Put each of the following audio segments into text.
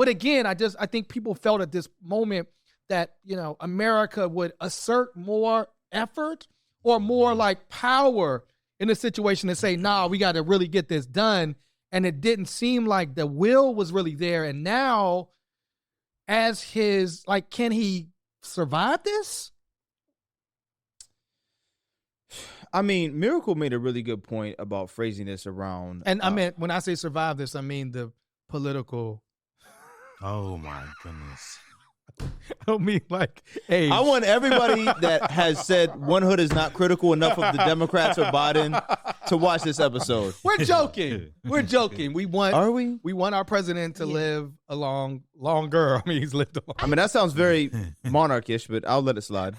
But again, I think people felt at this moment that, America would assert more effort or more like power in the situation and say, nah, we got to really get this done. And it didn't seem like the will was really there. And now as can he survive this? I mean, Miracle made a really good point about phrasing this around. And I mean, when I say survive this, I mean the political. Oh my goodness. I don't mean like age. I want everybody that has said one hood is not critical enough of the Democrats or Biden to watch this episode. We're joking. We're joking. Are we? We want our president to live longer. I mean, he's lived a long. I mean, that sounds very monarchish, but I'll let it slide.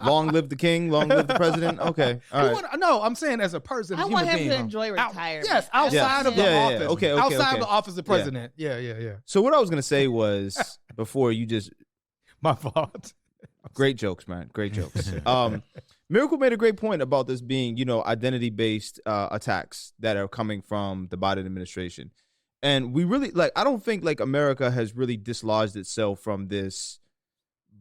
Long live the king. Long live the president. Okay. All right. No, I'm saying as a person. I want him to enjoy retirement. Yes, outside of the office. Okay. Outside of the office of president. Yeah. So what I was going to say was, before you just... My fault. Great jokes, man. Great jokes. Miracle made a great point about this being, identity-based attacks that are coming from the Biden administration. And we really, I don't think, America has really dislodged itself from this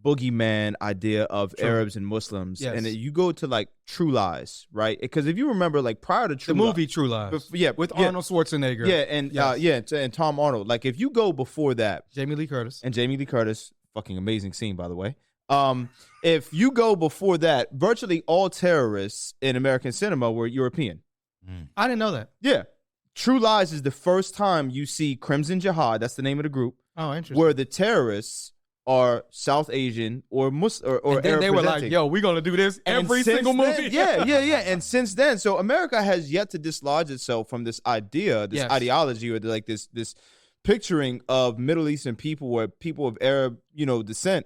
boogeyman idea of Arabs and Muslims. Yes. And you go to, True Lies, right? Because if you remember, prior to True Lies. The movie True Lies. With Arnold Schwarzenegger. Yeah, and Tom Arnold. If you go before that. Jamie Lee Curtis. Fucking amazing scene, by the way. If you go before that, virtually all terrorists in American cinema were European. I didn't know that. Yeah. True Lies is the first time you see Crimson Jihad, that's the name of the group. Oh, interesting. Where the terrorists are South Asian or Muslim or and then Arab they were presenting. like, yo, we're going to do this every single movie. Yeah. And since then, so America has yet to dislodge itself from this idea, this ideology, or this picturing of Middle Eastern people or people of Arab, descent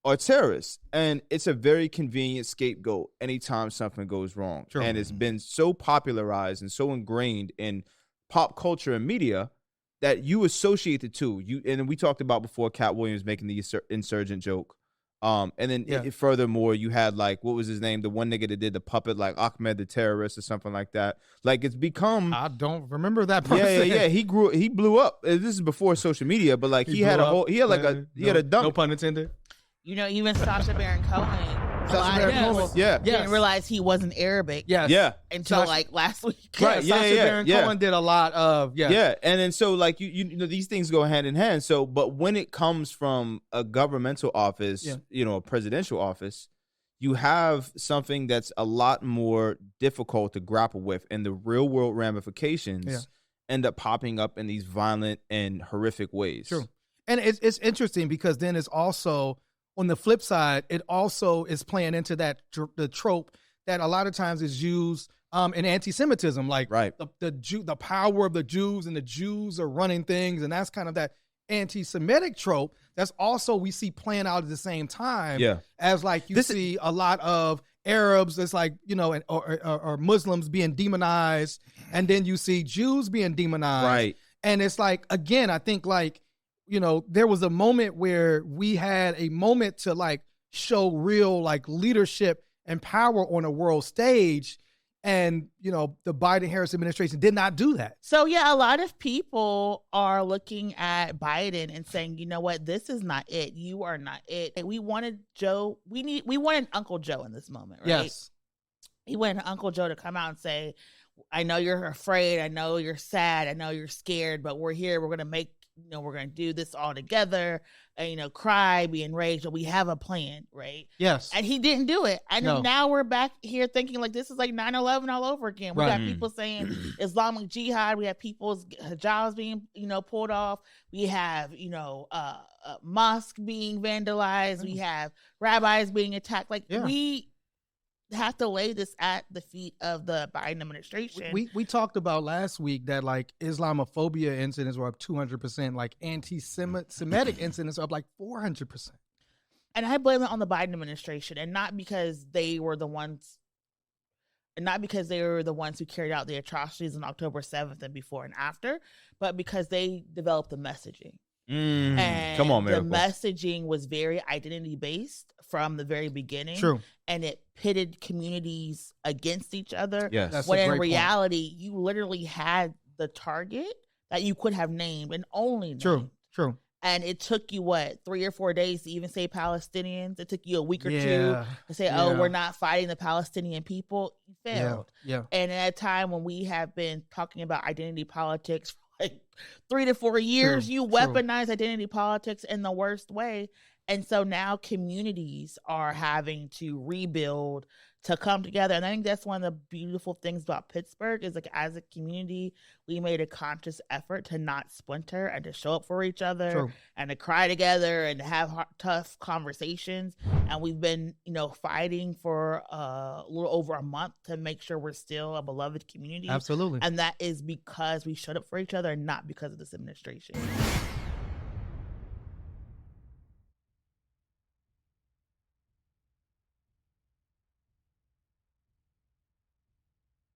are terrorists. And it's a very convenient scapegoat anytime something goes wrong. Sure. And it's been so popularized and so ingrained in pop culture and media that you associate the two. And we talked about before Cat Williams making the insurgent joke. And then furthermore, you had what was his name? The one nigga that did the puppet, Ahmed the terrorist or something like that. It's become. I don't remember that person. Yeah. He blew up. This is before social media, but he had a dump. No pun intended. Even Sacha Baron Cohen. Didn't realize he wasn't Arabic. Yes. Yeah. Until last week. Right. Sacha Baron Cohen did a lot of Yeah. And then so these things go hand in hand. So but when it comes from a governmental office, a presidential office, you have something that's a lot more difficult to grapple with, and the real world ramifications end up popping up in these violent and horrific ways. True. And it's interesting because then it's also, on the flip side, it also is playing into that the trope that a lot of times is used in anti-Semitism, the power of the Jews, and the Jews are running things, and that's kind of that anti-Semitic trope. That's also we see playing out at the same time as you see a lot of Arabs that's or Muslims being demonized, and then you see Jews being demonized, right? And it's again, I think there was a moment where we had a moment to show real leadership and power on a world stage. And, the Biden-Harris administration did not do that. So, a lot of people are looking at Biden and saying, you know what, this is not it. You are not it. And we wanted Joe. We wanted Uncle Joe in this moment, right? Yes. He wanted Uncle Joe to come out and say, I know you're afraid. I know you're sad. I know you're scared, but we're here. We're going to make, we're going to do this all together, and, cry, be enraged, but we have a plan, right? Yes. And he didn't do it. And now we're back here thinking this is 9/11 all over again. We got people saying Islamic Jihad. We have people's hijabs being, pulled off. We have, mosque being vandalized. We have rabbis being attacked. We have to lay this at the feet of the Biden administration. We talked about last week that Islamophobia incidents were up 200%, anti-Semitic incidents are up 400%. And I blame it on the Biden administration, and not because they were the ones who carried out the atrocities on October 7th and before and after, but because they developed the messaging. And come on, Miracle. The messaging was very identity based from the very beginning. True. And it pitted communities against each other. Yes. That's when a in great reality, point. you literally had the target that you could have named and only named. True. And it took you, 3 or 4 days to even say Palestinians? It took you a week or two to say, oh, we're not fighting the Palestinian people. You failed. Yeah. And at a time when we have been talking about identity politics for like 3 to 4 years, you weaponize identity politics in the worst way. And so now communities are having to rebuild to come together. And I think that's one of the beautiful things about Pittsburgh is like as a community, we made a conscious effort to not splinter and to show up for each other and to cry together and to have tough conversations. And we've been, fighting for a little over a month to make sure we're still a beloved community. Absolutely. And that is because we showed up for each other and not because of this administration.